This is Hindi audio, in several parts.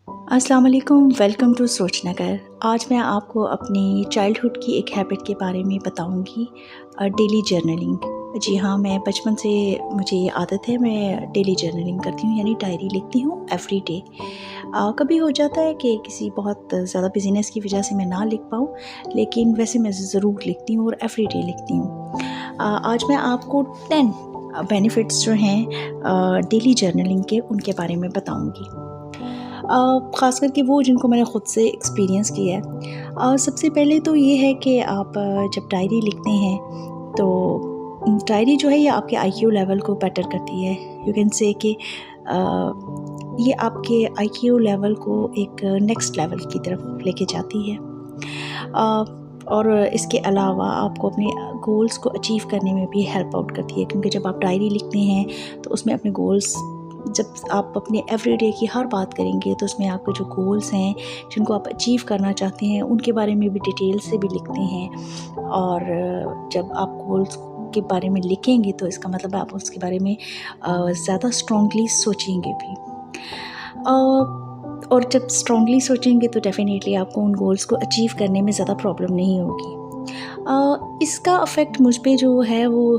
अस्सलाम वालेकुम, वेलकम टू सोचनगर। आज मैं आपको अपनी चाइल्डहुड की एक हैबिट के बारे में बताऊंगी, डेली जर्नलिंग। जी हाँ, मैं बचपन से मुझे ये आदत है, मैं डेली जर्नलिंग करती हूँ, यानी डायरी लिखती हूँ एवरी डे। कभी हो जाता है कि किसी बहुत ज़्यादा बिज़ीनेस की वजह से मैं ना लिख पाऊँ, लेकिन वैसे मैं ज़रूर लिखती हूँ और एवरी डे लिखती हूँ। आज मैं आपको 10 बेनिफिट्स जो हैं डेली जर्नलिंग के, उनके बारे में बताऊंगी। ख़ास करके वो जिनको मैंने ख़ुद से एक्सपीरियंस किया है। सबसे पहले तो ये है कि आप जब डायरी लिखते हैं तो डायरी जो है ये आपके आईक्यू लेवल को बेटर करती है। यू कैन से कि ये आपके आईक्यू लेवल को एक नेक्स्ट लेवल की तरफ लेके जाती है। और इसके अलावा आपको अपने गोल्स को अचीव करने में भी हेल्प आउट करती है, क्योंकि जब आप डायरी लिखते हैं तो उसमें अपने गोल्स, जब आप अपने एवरीडे की हर बात करेंगे तो उसमें आपके जो गोल्स हैं जिनको आप अचीव करना चाहते हैं उनके बारे में भी डिटेल से भी लिखते हैं। और जब आप गोल्स के बारे में लिखेंगे तो इसका मतलब आप उसके बारे में ज़्यादा स्ट्रॉन्गली सोचेंगे भी। और जब स्ट्रॉन्गली सोचेंगे तो डेफिनेटली आपको उन गोल्स को अचीव करने में ज़्यादा प्रॉब्लम नहीं होगी। इसका अफ़ेक्ट मुझ पे जो है वो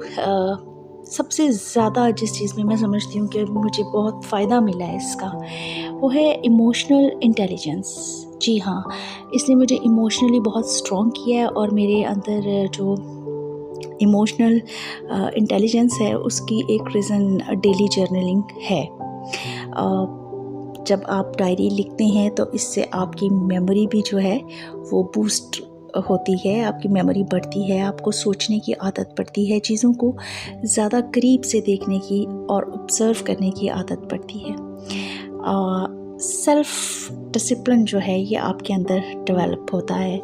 सबसे ज़्यादा जिस चीज़ में मैं समझती हूँ कि मुझे बहुत फ़ायदा मिला है इसका, वो है इमोशनल इंटेलिजेंस। जी हाँ, इसने मुझे इमोशनली बहुत स्ट्रॉन्ग किया है और मेरे अंदर जो इमोशनल इंटेलिजेंस है उसकी एक रीज़न डेली जर्नलिंग है। जब आप डायरी लिखते हैं तो इससे आपकी मेमोरी भी जो है वो बूस्ट होती है, आपकी मेमोरी बढ़ती है, आपको सोचने की आदत पड़ती है, चीज़ों को ज़्यादा करीब से देखने की और ऑब्ज़र्व करने की आदत पड़ती है। सेल्फ़ डिसिप्लिन जो है ये आपके अंदर डेवलप होता है।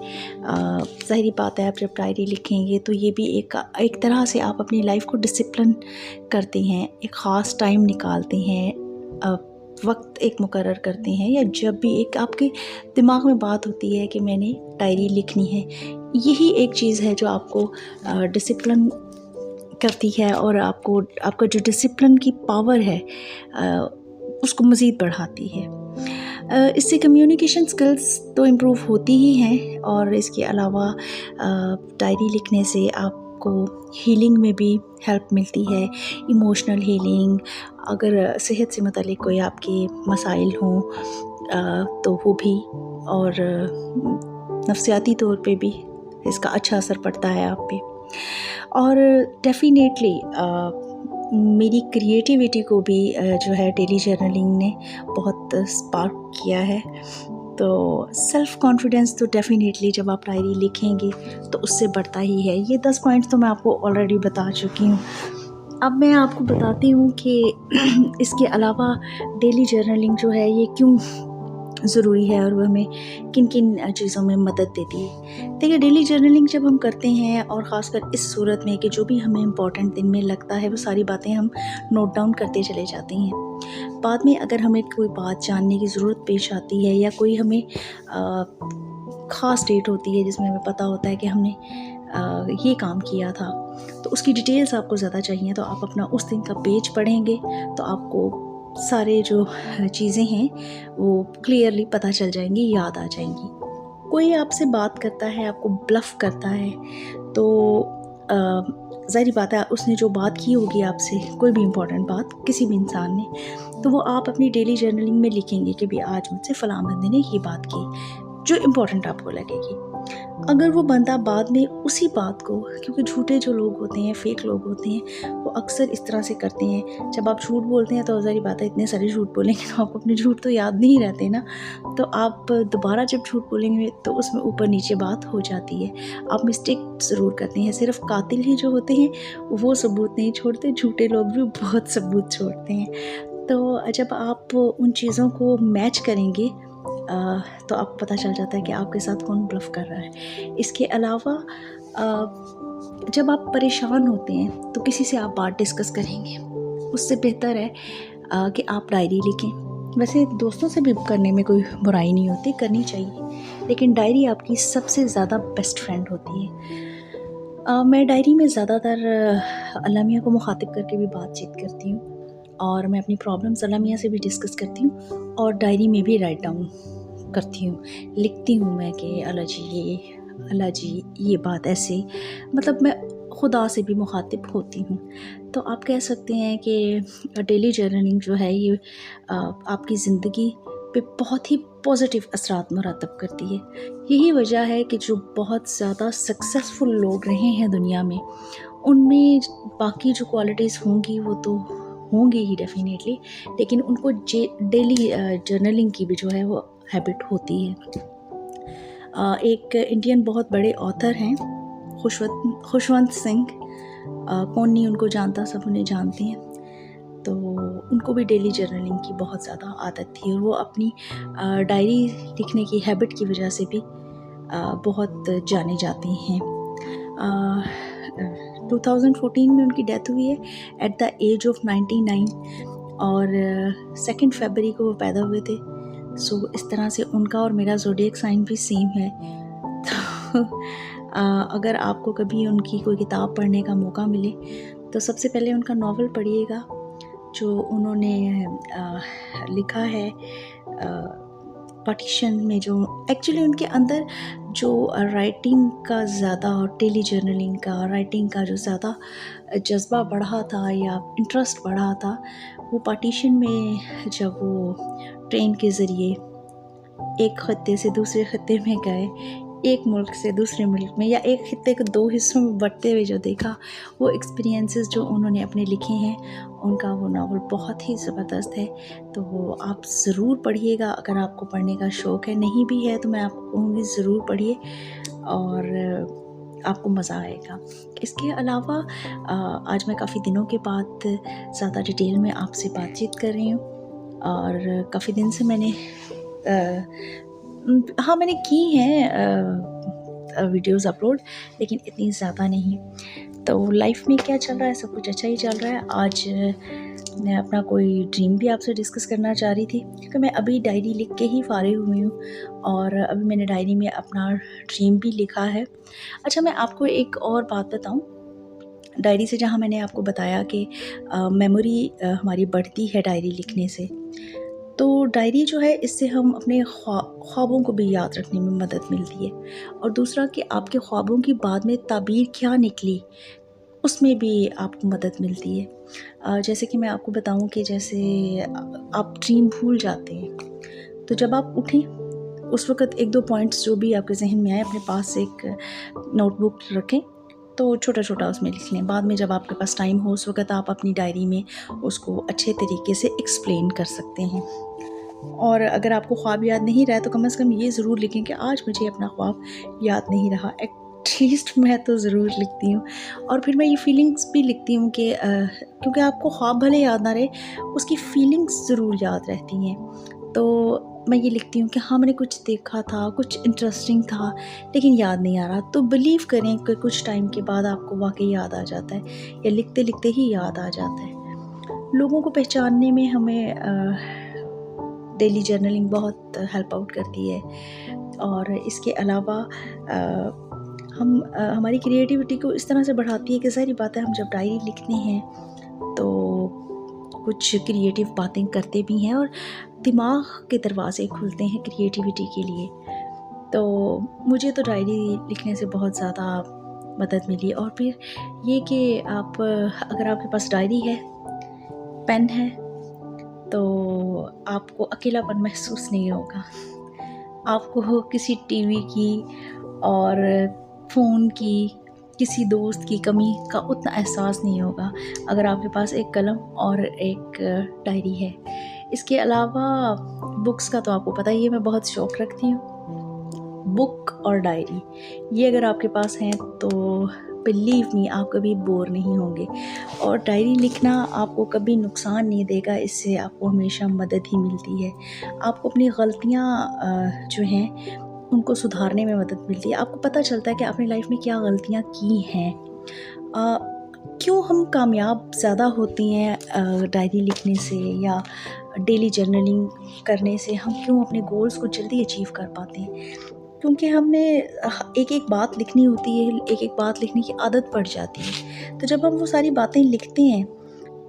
ज़ाहिर बात है, आप जब डायरी लिखेंगे तो ये भी एक तरह से आप अपनी लाइफ को डिसिप्लिन करते हैं, एक ख़ास टाइम निकालते हैं, वक्त एक मुकर्रर करते हैं, या जब भी एक आपके दिमाग में बात होती है कि मैंने डायरी लिखनी है, यही एक चीज़ है जो आपको डिसिप्लिन करती है और आपको आपका जो डिसिप्लिन की पावर है उसको मज़ीद बढ़ाती है। इससे कम्युनिकेशन स्किल्स तो इम्प्रूव होती ही हैं, और इसके अलावा डायरी लिखने से आपको हीलिंग में भी हेल्प मिलती है, इमोशनल हीलिंग। अगर सेहत से मुतालिक कोई आपके मसाइल हों तो वो भी, और नफ्सियाती तौर पे भी इसका अच्छा असर पड़ता है आप पे। और डेफिनेटली मेरी क्रिएटिविटी को भी जो है डेली जर्नलिंग ने बहुत स्पार्क किया है। तो सेल्फ़ कॉन्फिडेंस तो डेफिनेटली जब आप डायरी लिखेंगे तो उससे बढ़ता ही है। ये 10 पॉइंट्स तो मैं आपको ऑलरेडी बता चुकी हूँ। अब मैं आपको बताती हूँ कि इसके अलावा डेली जर्नलिंग जो है ये क्यों ज़रूरी है और वो हमें किन किन चीज़ों में मदद देती है। देखिए, डेली जर्नलिंग जब हम करते हैं और ख़ासकर इस सूरत में कि जो भी हमें इम्पोर्टेंट दिन में लगता है वो सारी बातें हम नोट डाउन करते चले जाते हैं। बाद में अगर हमें कोई बात जानने की ज़रूरत पेश आती है, या कोई हमें ख़ास डेट होती है जिसमें हमें पता होता है कि हमने ये काम किया था, तो उसकी डिटेल्स आपको ज़्यादा चाहिए, तो आप अपना उस दिन का पेज पढ़ेंगे तो आपको सारे जो चीज़ें हैं वो क्लियरली पता चल जाएंगी, याद आ जाएंगी। कोई आपसे बात करता है, आपको ब्लफ करता है, तो ज़ाहिर बात है उसने जो बात की होगी आपसे, कोई भी इम्पोर्टेंट बात किसी भी इंसान ने, तो वो आप अपनी डेली जर्नलिंग में लिखेंगे कि भी आज मुझसे फ़लाँ बंदे ने ये बात की, जो इम्पोर्टेंट आपको लगेगी। अगर वो बंदा बाद में उसी बात को, क्योंकि झूठे जो लोग होते हैं, फेक लोग होते हैं, वो अक्सर इस तरह से करते हैं, जब आप झूठ बोलते हैं तो ज़ाहिर बात है इतने सारे झूठ बोलेंगे तो आपको अपने झूठ तो याद नहीं रहते ना, तो आप दोबारा जब झूठ बोलेंगे तो उसमें ऊपर नीचे बात हो जाती है, आप मिस्टेक ज़रूर करते हैं। सिर्फ कातिल ही जो होते हैं वो सबूत नहीं छोड़ते, झूठे लोग भी बहुत सबूत छोड़ते हैं। तो जब आप उन चीज़ों को मैच करेंगे तो आपको पता चल जाता है कि आपके साथ कौन ब्लफ कर रहा है। इसके अलावा जब आप परेशान होते हैं तो किसी से आप बात डिस्कस करेंगे, उससे बेहतर है कि आप डायरी लिखें। वैसे दोस्तों से भी करने में कोई बुराई नहीं होती, करनी चाहिए, लेकिन डायरी आपकी सबसे ज़्यादा बेस्ट फ्रेंड होती है। मैं डायरी में ज़्यादातर अलमिया को मुखातिब करके भी बातचीत करती हूँ, और मैं अपनी प्रॉब्लम सलाह मियाँ से भी डिस्कस करती हूँ और डायरी में भी राइट डाउन करती हूँ, लिखती हूँ मैं कि अल्लाह जी ये बात ऐसे, मतलब मैं खुदा से भी मुखातिब होती हूँ। तो आप कह सकते हैं कि डेली जर्नलिंग जो है ये आपकी ज़िंदगी पे बहुत ही पॉजिटिव असरात मुरतब करती है। यही वजह है कि जो बहुत ज़्यादा सक्सेसफुल लोग रहे हैं दुनिया में, उनमें बाकी जो क्वालिटीज़ होंगी वो तो होंगी ही डेफ़िनेटली, लेकिन उनको डेली जर्नलिंग की भी जो है वो हैबिट होती है। एक इंडियन बहुत बड़े ऑथर हैं खुशवंत सिंह, कौन नहीं उनको जानता, सब उन्हें जानते हैं। तो उनको भी डेली जर्नलिंग की बहुत ज़्यादा आदत थी और वो अपनी डायरी लिखने की हैबिट की वजह से भी बहुत जाने जाते हैं। 2014 में उनकी डेथ हुई है एट द एज ऑफ 99 और 2 फरवरी को वो पैदा हुए थे। सो इस तरह से उनका और मेरा ज़ोडिएक साइन भी सेम है। तो अगर आपको कभी उनकी कोई किताब पढ़ने का मौका मिले तो सबसे पहले उनका नावल पढ़िएगा जो उन्होंने लिखा है पार्टीशन में, जो एक्चुअली उनके अंदर जो राइटिंग का ज़्यादा और डेली जर्नलिंग का राइटिंग का जो ज़्यादा जज्बा बढ़ा था या इंटरेस्ट बढ़ा था, वो पार्टीशन में जब वो ट्रेन के ज़रिए एक ख़त्ते से दूसरे ख़त्ते में गए, एक मुल्क से दूसरे मुल्क में, या एक ख़त्ते को 2 हिस्सों में बँटते हुए जो देखा, वो एक्सपीरियंसेस जो उन्होंने अपने लिखे हैं, उनका वो नावल बहुत ही ज़बरदस्त है। तो वो आप ज़रूर पढ़िएगा अगर आपको पढ़ने का शौक़ है। नहीं भी है तो मैं आपको कहूँगी ज़रूर पढ़िए और आपको मज़ा आएगा। इसके अलावा आज मैं काफ़ी दिनों के बाद ज़्यादा डिटेल में आपसे बातचीत कर रही हूँ और काफ़ी दिन से मैंने हाँ, मैंने की हैं वीडियोज़ अपलोड, लेकिन इतनी ज़्यादा नहीं। तो लाइफ में क्या चल रहा है, सब कुछ अच्छा ही चल रहा है। आज मैं अपना कोई ड्रीम भी आपसे डिस्कस करना चाह रही थी, क्योंकि मैं अभी डायरी लिख के ही फ़ारिग हुई हूँ और अभी मैंने डायरी में अपना ड्रीम भी लिखा है। अच्छा, मैं आपको एक और बात बताऊँ, डायरी से जहाँ मैंने आपको बताया कि मेमोरी हमारी बढ़ती है डायरी लिखने से, तो डायरी जो है इससे हम अपने ख्वाबों को भी याद रखने में मदद मिलती है और दूसरा कि आपके ख्वाबों की बाद में ताबीर क्या निकली, उसमें भी आपको मदद मिलती है। जैसे कि मैं आपको बताऊं कि जैसे आप ड्रीम भूल जाते हैं, तो जब आप उठें उस वक़्त 1-2 पॉइंट्स जो भी आपके जहन में आए अपने पास एक नोटबुक रखें, तो छोटा-छोटा उसमें लिख लें। बाद में जब आपके पास टाइम हो उस वक़्त आप अपनी डायरी में उसको अच्छे तरीके से एक्सप्लेन कर सकते हैं। और अगर आपको ख्वाब याद नहीं रहा है तो कम से कम ये ज़रूर लिखें कि आज मुझे अपना ख्वाब याद नहीं रहा। एटलीस्ट मैं तो ज़रूर लिखती हूँ और फिर मैं ये फीलिंग्स भी लिखती हूँ कि क्योंकि आपको ख्वाब भले याद ना रहे, उसकी फीलिंग्स ज़रूर याद रहती हैं। तो मैं ये लिखती हूँ कि हाँ, मैंने कुछ देखा था, कुछ इंटरेस्टिंग था, लेकिन याद नहीं आ रहा। तो बिलीव करें कि कुछ टाइम के बाद आपको वाक़ई याद आ जाता है या लिखते-लिखते ही याद आ जाता है। लोगों को पहचानने में हमें डेली जर्नलिंग बहुत हेल्प आउट करती है और इसके अलावा हमारी क्रिएटिविटी को इस तरह से बढ़ाती है कि ज़ाहिर बात है हम जब डायरी लिखते हैं तो कुछ क्रिएटिव बातें करते भी हैं और दिमाग के दरवाज़े खुलते हैं क्रिएटिविटी के लिए। तो मुझे तो डायरी लिखने से बहुत ज़्यादा मदद मिली और फिर ये कि आप अगर आपके पास डायरी है, पेन है, तो आपको अकेलापन महसूस नहीं होगा। आपको किसी टीवी की और फ़ोन की, किसी दोस्त की कमी का उतना एहसास नहीं होगा अगर आपके पास एक कलम और एक डायरी है। इसके अलावा बुक्स का तो आपको पता ही है, मैं बहुत शौक़ रखती हूँ। बुक और डायरी ये अगर आपके पास हैं तो बिलीव मी आप कभी बोर नहीं होंगे और डायरी लिखना आपको कभी नुकसान नहीं देगा, इससे आपको हमेशा मदद ही मिलती है। आपको अपनी गलतियाँ जो हैं उनको सुधारने में मदद मिलती है। आपको पता चलता है कि आपने लाइफ में क्या गलतियाँ की हैं। क्यों हम कामयाब ज़्यादा होती हैं डायरी लिखने से या डेली जर्नलिंग करने से, हम क्यों अपने गोल्स को जल्दी अचीव कर पाते हैं, क्योंकि हमने एक-एक बात लिखनी होती है, एक-एक बात लिखने की आदत पड़ जाती है। तो जब हम वो सारी बातें लिखते हैं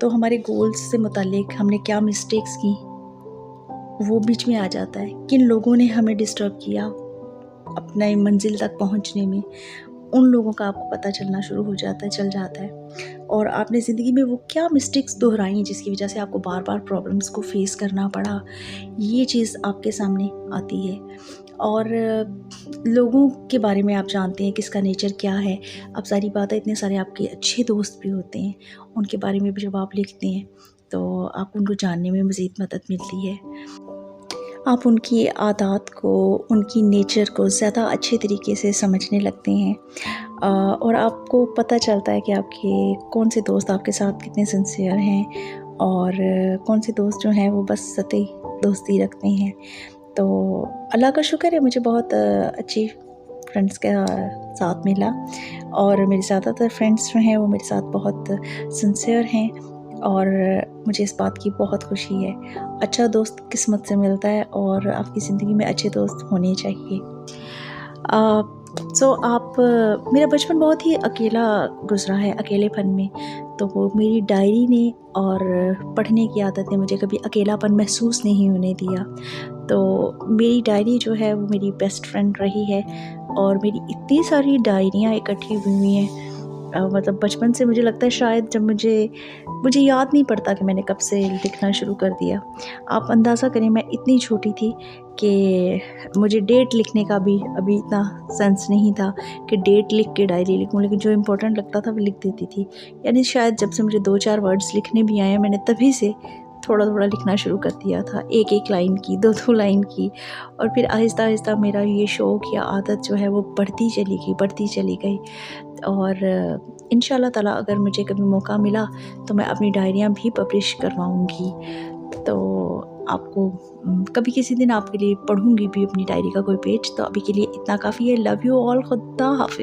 तो हमारे गोल्स से मुतालिक हमने क्या मिस्टेक्स की वो बीच में आ जाता है। किन लोगों ने हमें डिस्टर्ब किया अपने मंजिल तक पहुंचने में, उन लोगों का आपको पता चलना शुरू हो जाता है, चल जाता है। और आपने ज़िंदगी में वो क्या मिस्टेक्स दोहराई जिसकी वजह से आपको बार बार प्रॉब्लम्स को फेस करना पड़ा, ये चीज़ आपके सामने आती है। और लोगों के बारे में आप जानते हैं किसका नेचर क्या है। अब सारी बात है, इतने सारे आपके अच्छे दोस्त भी होते हैं, उनके बारे में भी जब आप लिखते हैं तो आप उनको जानने में मज़ीद मदद मिलती है। आप उनकी आदत को, उनकी नेचर को ज़्यादा अच्छे तरीके से समझने लगते हैं। और आपको पता चलता है कि आपके कौन से दोस्त आपके साथ कितने सिंसियर हैं और कौन से दोस्त जो हैं वो बस सतही दोस्ती रखते हैं। तो अल्लाह का शुक्र है, मुझे बहुत अच्छी फ्रेंड्स का साथ मिला और मेरे ज़्यादातर फ्रेंड्स जो हैं वो मेरे साथ बहुत सिंसियर हैं और मुझे इस बात की बहुत खुशी है। अच्छा दोस्त किस्मत से मिलता है और आपकी ज़िंदगी में अच्छे दोस्त होने चाहिए। मेरा बचपन बहुत ही अकेला गुज़रा है, अकेलेपन में। तो वो मेरी डायरी ने और पढ़ने की आदत ने मुझे कभी अकेलापन महसूस नहीं होने दिया। तो मेरी डायरी जो है वो मेरी बेस्ट फ्रेंड रही है और मेरी इतनी सारी डायरियाँ इकट्ठी हुई हैं। मतलब बचपन से मुझे लगता है शायद जब मुझे याद नहीं पड़ता कि मैंने कब से लिखना शुरू कर दिया। आप अंदाज़ा करें, मैं इतनी छोटी थी कि मुझे डेट लिखने का भी अभी इतना सेंस नहीं था कि डेट लिख के डायरी लिखूं, लेकिन जो इम्पोर्टेंट लगता था वो लिख देती थी। यानी शायद जब से मुझे 2-4 वर्ड्स लिखने भी आए हैं, मैंने तभी से थोड़ा थोड़ा लिखना शुरू कर दिया था, एक एक लाइन की, 2-2 लाइन की। और फिर आहिस्ता आहिस्ता मेरा ये शौक़ या आदत जो है वो बढ़ती चली गई। और इंशाल्लाह ताला अगर मुझे कभी मौका मिला तो मैं अपनी डायरियाँ भी पब्लिश करवाऊँगी। तो आपको कभी किसी दिन आपके लिए पढ़ूँगी भी अपनी डायरी का कोई पेज। तो अभी के लिए इतना काफ़ी है। Love you all. खुदा हाफ़िज़।